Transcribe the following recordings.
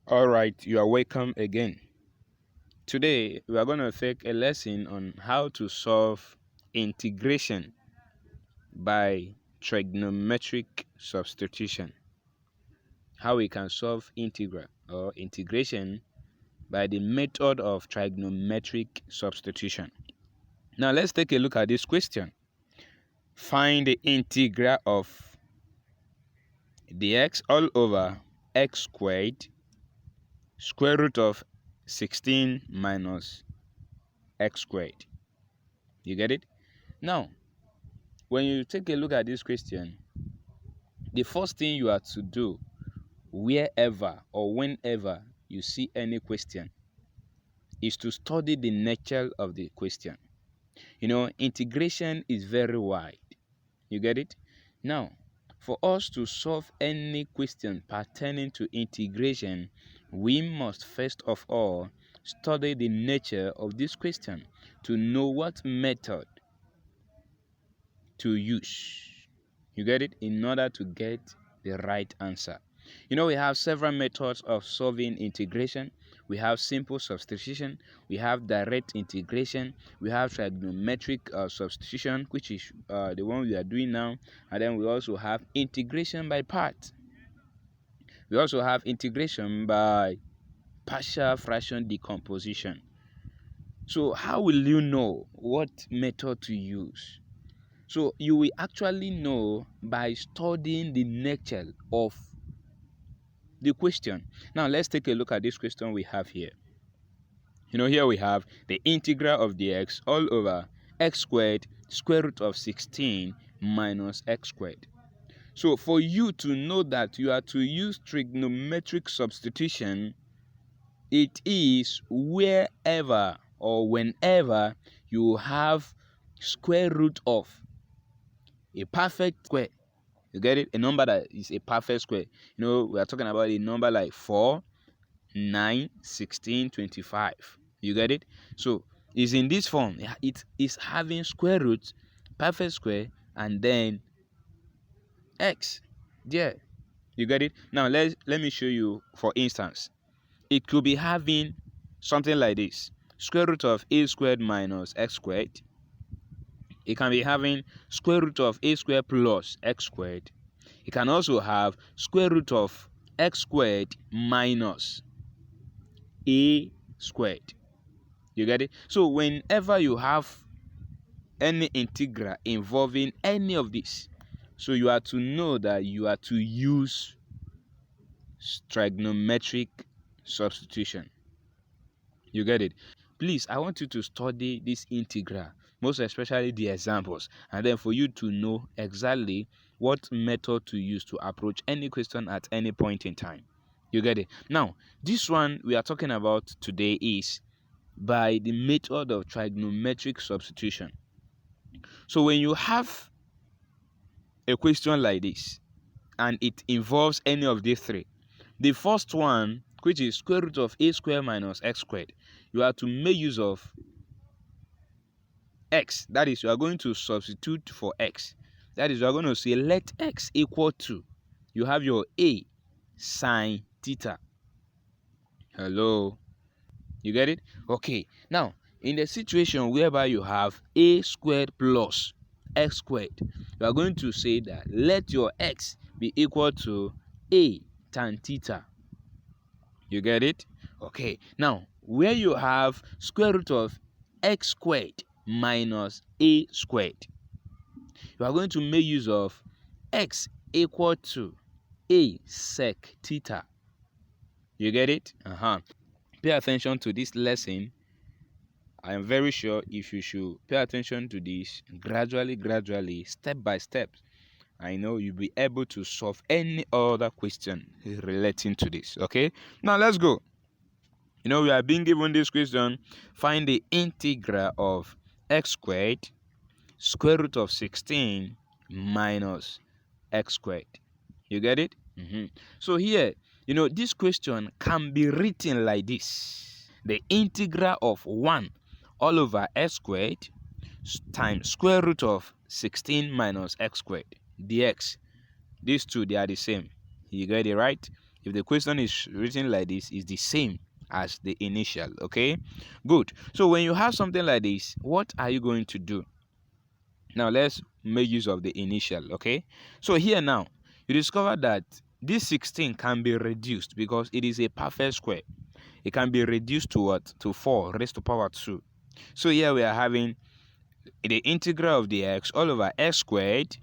All right, you are welcome again. Today, we are going to take a lesson on how to solve integration by trigonometric substitution. How we can solve integral or integration by the method of trigonometric substitution. Now, let's take a look at this question. Find the integral of dx all over x squared square root of 16 minus x squared. You get it? Now, when you take a look at this question, the first thing you have to do wherever or whenever you see any question is to study the nature of the question. Integration is very wide. You get it? Now, for us to solve any question pertaining to integration, we must first of all study the nature of this question to know what method to use. You get it? In order to get the right answer. We have several methods of solving integration. We have simple substitution, we have direct integration, we have trigonometric substitution, which is the one we are doing now, and then we also have integration by part. We also have integration by partial fraction decomposition. So how will you know what method to use? So you will actually know by studying the nature of the question. Now let's take a look at this question we have here. Here we have the integral of dx all over x squared square root of 16 minus x squared. So for you to know that you are to use trigonometric substitution, it is wherever or whenever you have square root of a perfect square. You get it? A number that is a perfect square. We are talking about a number like 4, 9, 16, 25. You get it? So it's in this form. It is having square roots, perfect square, and then x. Yeah. You get it? Now let me show you. For instance, it could be having something like this: square root of a squared minus x squared. It can be having square root of a squared plus x squared. It can also have square root of x squared minus a squared. You get it? So whenever you have any integral involving any of this, so you are to know that you are to use trigonometric substitution. You get it? Please, I want you to study this integral, most especially the examples, and then for you to know exactly what method to use to approach any question at any point in time. You get it? Now, this one we are talking about today is by the method of trigonometric substitution. So when you have a question like this and it involves any of these three, the first one, which is square root of a squared minus x squared, you have to make use of x. That is, you are going to substitute for x. That is, you are going to say let x equal to, you have your a sine theta. Hello, you get it? Okay. Now in the situation whereby you have a squared plus x squared, you are going to say that let your x be equal to a tan theta. You get it? Okay. Now where you have square root of x squared minus a squared, you are going to make use of x equal to a sec theta. You get it? Pay attention to this lesson. I am very sure if you should pay attention to this gradually, step by step, I know you'll be able to solve any other question relating to this. Okay, now let's go. We are being given this question: find the integral of x squared square root of 16 minus x squared. You get it? So here, this question can be written like this: the integral of 1 all over x squared times square root of 16 minus x squared dx. These two, they are the same. You get it right? if the question is written like this, is the same as the initial. Okay, good. So when you have something like this, what are you going to do? Now let's make use of the initial. Okay, so here now you discover that this 16 can be reduced because it is a perfect square. It can be reduced to what? To 4 raised to power 2. So here we are having the integral of the x all over x squared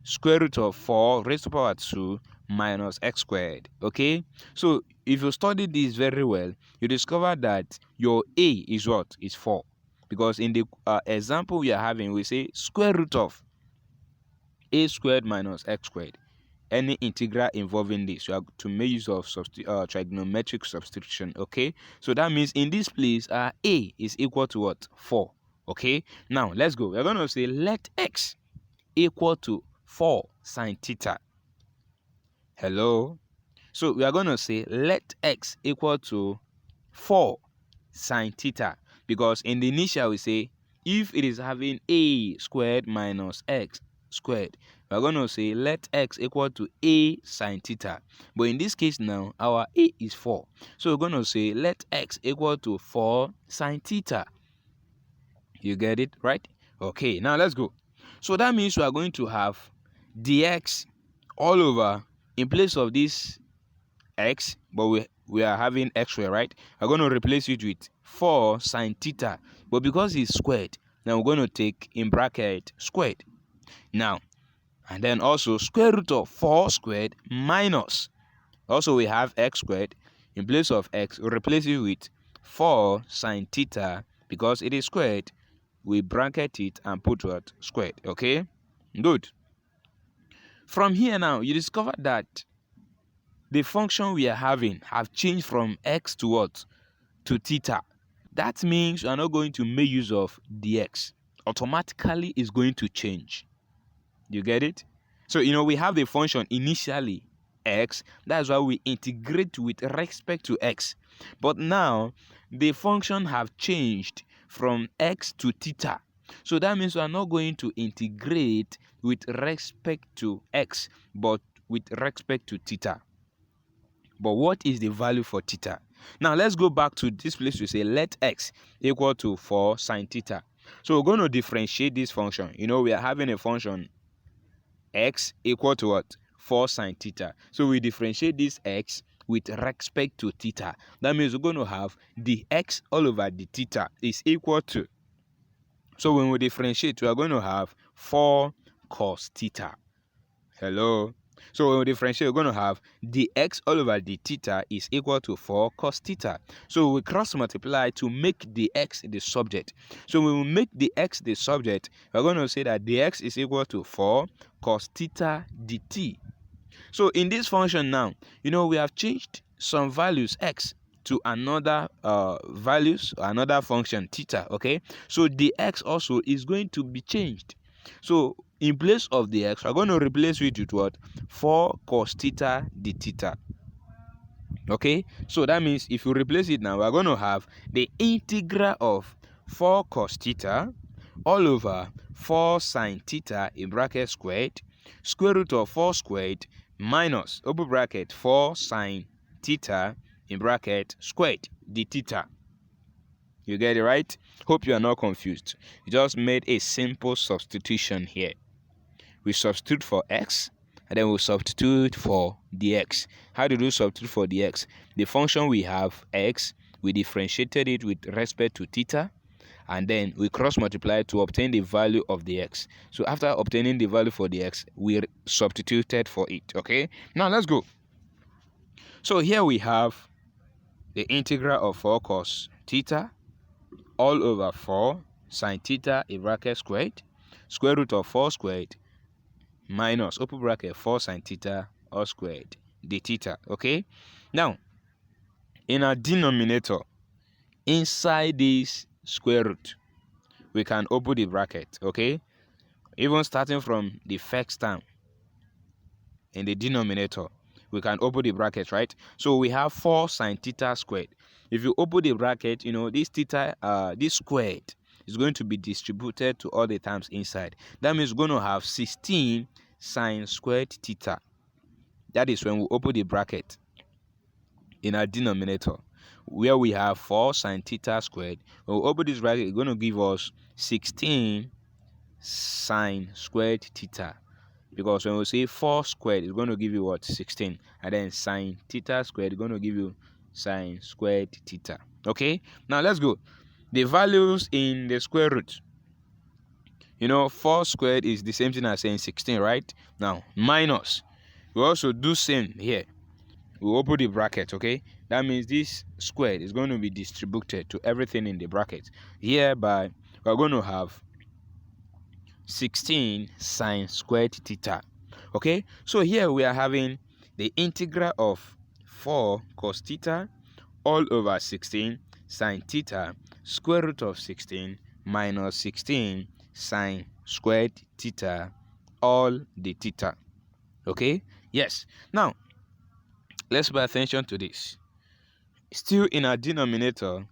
square root of 4 raised to power 2 minus x squared. Okay, so if you study this very well, you discover that your a is what? Is 4, because in the example we are having, we say square root of a squared minus x squared. Any integral involving this, you have to make use of trigonometric substitution. Okay, so that means in this place a is equal to what? 4. Okay, now let's go. We're going to say let x equal to 4 sine theta. Hello, so we are going to say let x equal to 4 sine theta, because in the initial we say if it is having a squared minus x squared, we are going to say let x equal to a sine theta. But in this case now, our a is 4, so we're going to say let x equal to 4 sine theta. You get it, right? Okay, now let's go. So that means we are going to have dx all over, in place of this x, but we are having x squared, right? We're going to replace it with 4 sine theta, but because it's squared, now we're going to take in bracket squared. Now, and then also square root of 4 squared minus, also we have x squared. In place of x, we replace it with 4 sine theta, because it is squared, we bracket it and put what? Squared. Okay, good. From here now, you discover that the function we are having have changed from x to what? To theta. That means we are not going to make use of dx. Automatically is going to change. You get it? So we have the function initially x, that's why we integrate with respect to x. But now the function have changed from x to theta. So that means we are not going to integrate with respect to x, but with respect to theta. But what is the value for theta? Now let's go back to this place to say let x equal to 4 sine theta. So we're going to differentiate this function. We are having a function x equal to what? 4 sine theta. So we differentiate this x with respect to theta. That means we're going to have the x all over the theta is equal to, so when we differentiate, we are going to have 4 cos theta. Hello. So when we differentiate, we're going to have the x all over the theta is equal to 4 cos theta. So we cross multiply to make the x the subject. So when we make the x the subject, we're going to say that the x is equal to 4 cos theta dt. So in this function now, we have changed some values x to another values, another function theta. Okay, so the x also is going to be changed. So in place of the x, we're going to replace it with what? 4 cos theta d theta. Okay, so that means if you replace it now, we're going to have the integral of 4 cos theta all over 4 sine theta in bracket squared, square root of 4 squared minus open bracket 4 sine theta in bracket squared d theta. You get it, right? Hope you are not confused. You just made a simple substitution here. We substitute for x, and then we substitute for dx. How do we substitute for dx? The function we have x, we differentiated it with respect to theta, and then we cross multiply to obtain the value of the x. So after obtaining the value for the x, we substituted for it. Okay, now let's go. So here we have the integral of 4 cos theta all over 4 sine theta in bracket squared, square root of 4 squared minus open bracket 4 sine theta all squared d theta. Okay, now in our denominator, inside this square root, we can open the bracket. Okay, even starting from the first term in the denominator, we can open the bracket, right? So we have 4 sine theta squared. If you open the bracket, this theta, this squared is going to be distributed to all the terms inside. That means we're going to have 16 sine squared theta. That is when we open the bracket. in our denominator, where we have 4 sine theta squared. When we open this bracket, it's going to give us 16 sine squared theta. Because when we say 4 squared, it's going to give you what? 16. And then sine theta squared is going to give you sine squared theta. Okay? Now let's go. The values in the square root. 4 squared is the same thing as saying 16, right? Now, minus. We also do same here. We open the bracket, okay? That means this squared is going to be distributed to everything in the bracket. Hereby, we're going to have 16 sine squared theta. Okay, so here we are having the integral of 4 cos theta all over 16 sine theta square root of 16 minus 16 sine squared theta all the theta. Okay, yes. Now let's pay attention to this. Still in our denominator,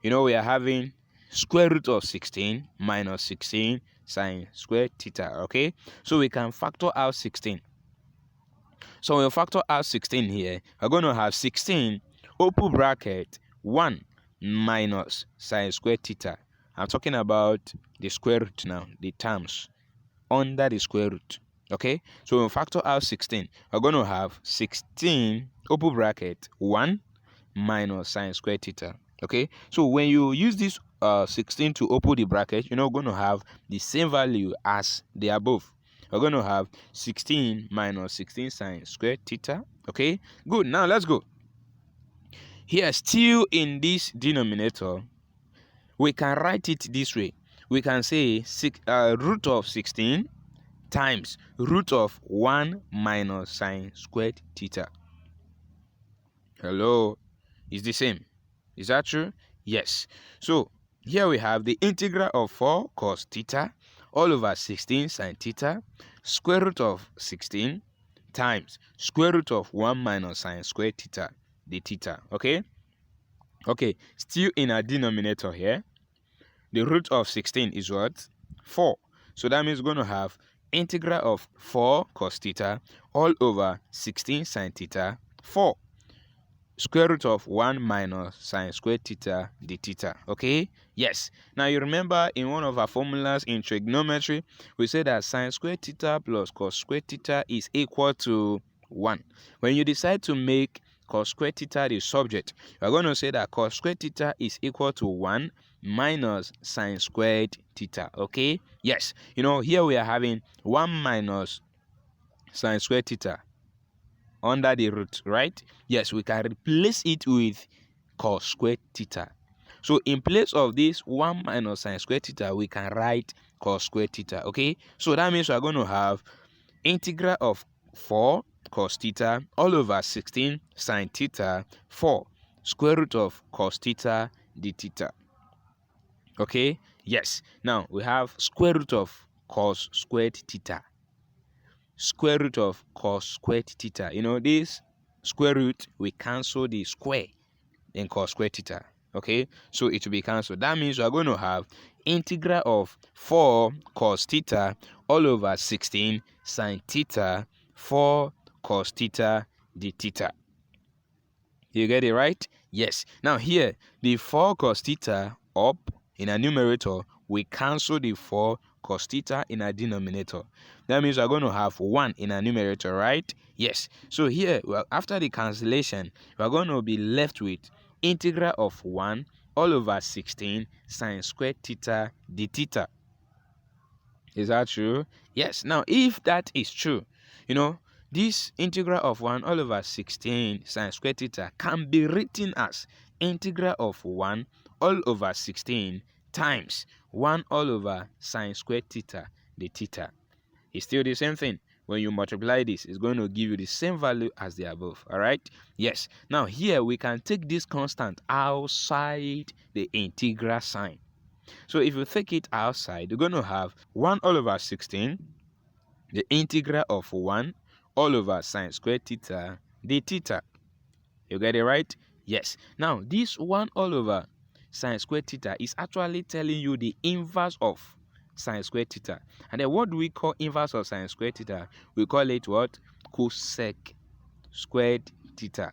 we are having square root of 16 minus 16 sine squared theta. Okay, so we can factor out 16. So when we factor out 16 here, we're going to have 16 open bracket 1 minus sine squared theta. I'm talking about the square root now, the terms under the square root. Okay, so when we factor out 16, we're going to have 16 open bracket 1 minus sine squared theta. Okay, so when you use this 16 to open the bracket, you're not going to have the same value as the above. We're going to have 16 minus 16 sine squared theta. Okay, good. Now let's go. Here, still in this denominator, we can write it this way. We can say root of 16 times root of 1 minus sine squared theta. Hello, is the same. Is that true? Yes. So here we have the integral of 4 cos theta all over 16 sine theta square root of 16 times square root of 1 minus sine squared theta, the theta. Okay, still in our denominator here, the root of 16 is what? 4. So that means we're going to have integral of 4 cos theta all over 16 sine theta 4 square root of 1 minus sine squared theta d theta. Okay, yes. Now you remember in one of our formulas in trigonometry, we said that sine squared theta plus cos squared theta is equal to 1. When you decide to make cos squared theta the subject, you're going to say that cos squared theta is equal to 1 minus sine squared theta. Okay, yes. Here we are having 1 minus sine squared theta under the root, right? Yes, we can replace it with cos squared theta. So in place of this 1 minus sine squared theta, we can write cos squared theta. Okay, so that means we are going to have integral of 4 cos theta all over 16 sine theta 4 square root of cos theta d theta. Okay, yes. Now we have square root of cos squared theta. Square root of cos squared theta. This square root, we cancel the square in cos squared theta. Okay, so it will be cancelled. That means we are going to have integral of 4 cos theta all over 16 sine theta 4 cos theta d theta. You get it right? Yes. Now here, the 4 cos theta up in a numerator, we cancel the 4 cos theta in a denominator. That means we're going to have 1 in a numerator, right? Yes. So here, after the cancellation, we're going to be left with integral of 1 all over 16 sine squared theta d theta. Is that true? Yes. Now, if that is true, this integral of 1 all over 16 sine squared theta can be written as integral of 1 all over 16 times 1 all over sine squared theta d theta. It's still the same thing. When you multiply this, it's going to give you the same value as the above. All right? Yes. Now here we can take this constant outside the integral sign. So if you take it outside, you're going to have 1 all over 16, the integral of 1 all over sine squared theta d theta. You get it right? Yes. Now this 1 all over sine squared theta is actually telling you the inverse of sine squared theta. And then what do we call inverse of sine squared theta? We call it what? Cosec squared theta.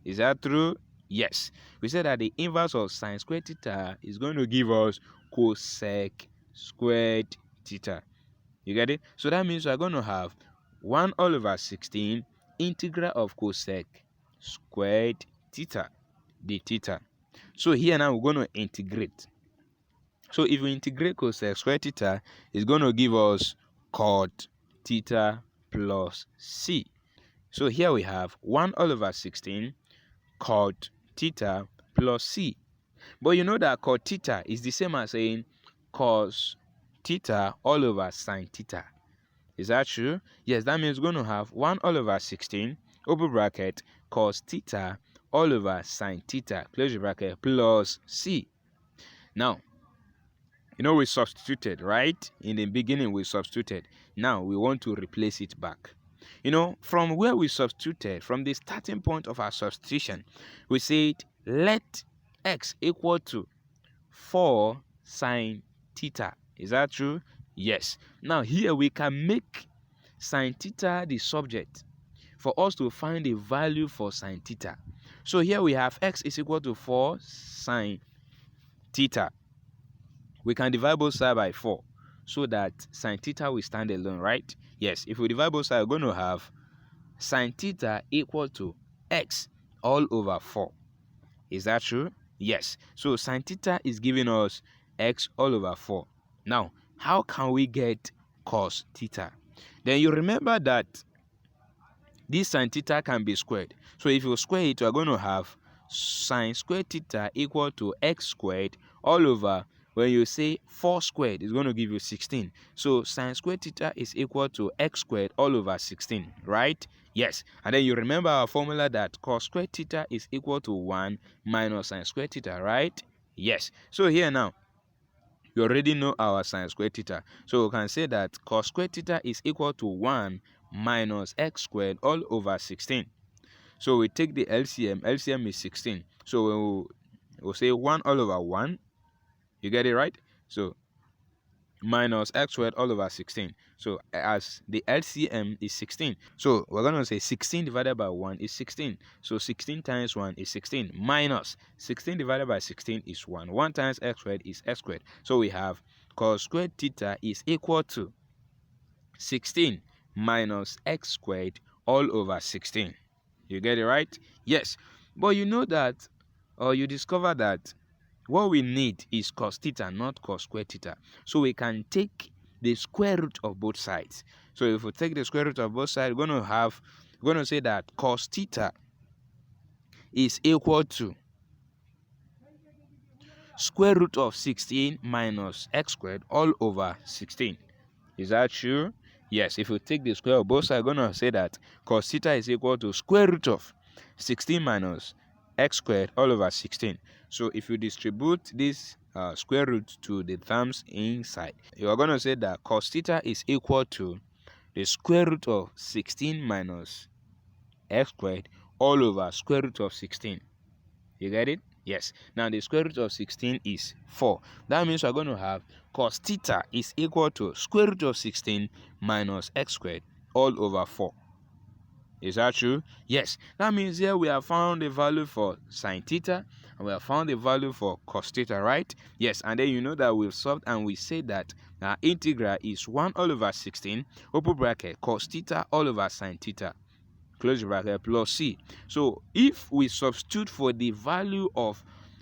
Is that true? Yes. We said that the inverse of sine squared theta is going to give us cosec squared theta. You get it? So that means we're going to have 1 all over 16 integral of cosec squared theta, the theta. So here now we're going to integrate. So if we integrate cosec squared theta, it's going to give us cot theta plus c. So here we have 1 all over 16 cot theta plus c. But you know that cot theta is the same as saying cos theta all over sine theta. Is that true? Yes, that means we're going to have 1 all over 16 open bracket cos theta all over sine theta close the bracket plus c. Now, you know we substituted, right? In the beginning we substituted. Now we want to replace it back. You know, from where we substituted, from the starting point of our substitution, we said let x equal to 4 sine theta. Is that true? Yes. Now here we can make sine theta the subject for us to find a value for sine theta. So here we have x is equal to 4 sine theta. We can divide both sides by 4 so that sine theta will stand alone, right? Yes, if we divide both sides, we're going to have sine theta equal to x all over 4. Is that true? Yes. So sine theta is giving us x all over 4. Now, how can we get cos theta? Then you remember that this sine theta can be squared. So if you square it, we're going to have sine squared theta equal to x squared all over, when you say 4 squared, it's going to give you 16. So sine squared theta is equal to x squared all over 16, right? Yes. And then you remember our formula that cos squared theta is equal to 1 minus sine squared theta, right? Yes. So here now, you already know our sine squared theta. So we can say that cos squared theta is equal to 1 minus x squared all over 16. So we take the LCM. LCM is 16. So we'll say 1 all over 1. You get it, right? So minus x squared all over 16. So as the LCM is 16, so we're going to say 16 divided by 1 is 16. So 16 times 1 is 16 minus 16 divided by 16 is 1. 1 times x squared is x squared. So we have cos squared theta is equal to 16 minus x squared all over 16. You get it, right? Yes. But you know that, or you discover that what we need is cos theta, not cos squared theta. So we can take the square root of both sides. So if we take the square root of both sides, we're going to say that cos theta is equal to square root of 16 minus x squared all over 16. Is that true? Yes. If we take the square of both sides, we're going to say that cos theta is equal to square root of 16 minus x squared all over 16. So if you distribute this square root to the terms inside, you are going to say that cos theta is equal to the square root of 16 minus x squared all over square root of 16. You get it? Yes. Now the square root of 16 is 4. That means we're going to have cos theta is equal to square root of 16 minus x squared all over 4. Is that true? Yes. That means here we have found the value for sine theta and we have found the value for cos theta, right? Yes. And then you know that we've solved and we say that our integral is 1 all over 16 open bracket cos theta all over sine theta close bracket plus c. So if we substitute for the value of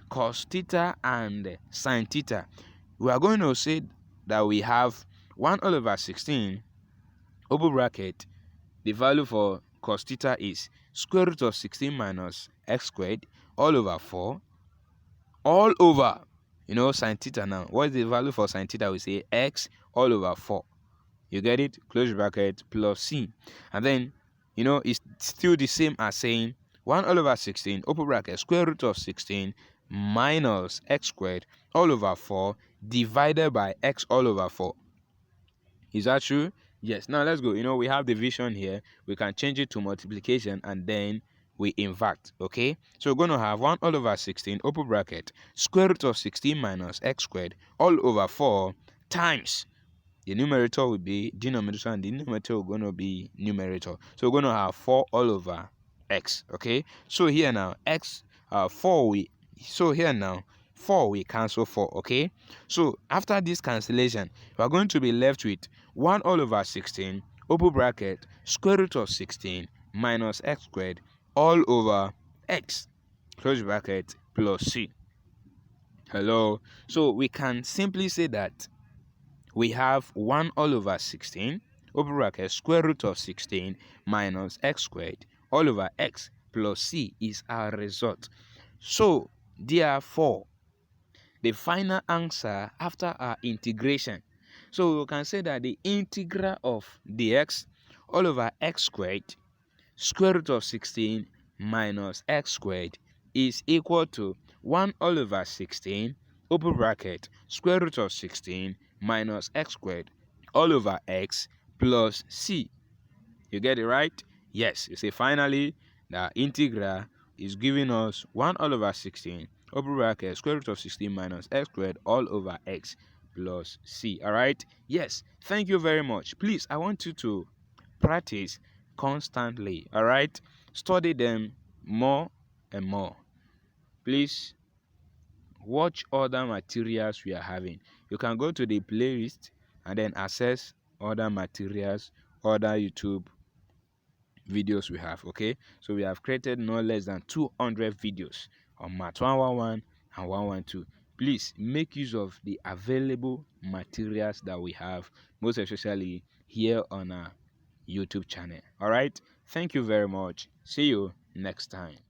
cos theta and sine theta, we are going to say that we have 1 all over 16 open bracket, the value for cos theta is square root of 16 minus x squared all over 4 all over, you know, sine theta. Now what is the value for sine theta? We say x all over 4. You get it? Close bracket plus c. And then, you know, it's still the same as saying 1 all over 16 open bracket square root of 16 minus x squared all over 4 divided by x all over 4. Is that true? Yes. Now let's go. You know, we have division here. We can change it to multiplication and then we invert. Okay. So we're going to have 1 all over 16 open bracket square root of 16 minus x squared all over 4 times the numerator will be denominator and the denominator will going to be numerator. So we're going to have 4 all over x. Okay, so here now x 4 we so here now 4 we cancel 4. Okay, so after this cancellation we are going to be left with 1 all over 16 open bracket square root of 16 minus x squared all over x close bracket plus c. Hello, so we can simply say that we have 1 all over 16 open bracket square root of 16 minus x squared all over x plus c is our result. So therefore the final answer after our integration, so we can say that the integral of dx all over x squared square root of 16 minus x squared is equal to 1 all over 16 open bracket square root of 16 minus x squared all over x plus c. You get it right? Yes, you see finally the integral is giving us 1 all over 16 open bracket square root of 16 minus x squared all over x plus c. All right? Yes, thank you very much. Please, I want you to practice constantly. All right, study them more and more. Please watch other materials we are having. You can go to the playlist and then access other materials, other YouTube videos we have. Okay, so we have created no less than 200 videos on math 111 and 112. Please make use of the available materials that we have, most especially here on our YouTube channel. All right, thank you very much. See you next time.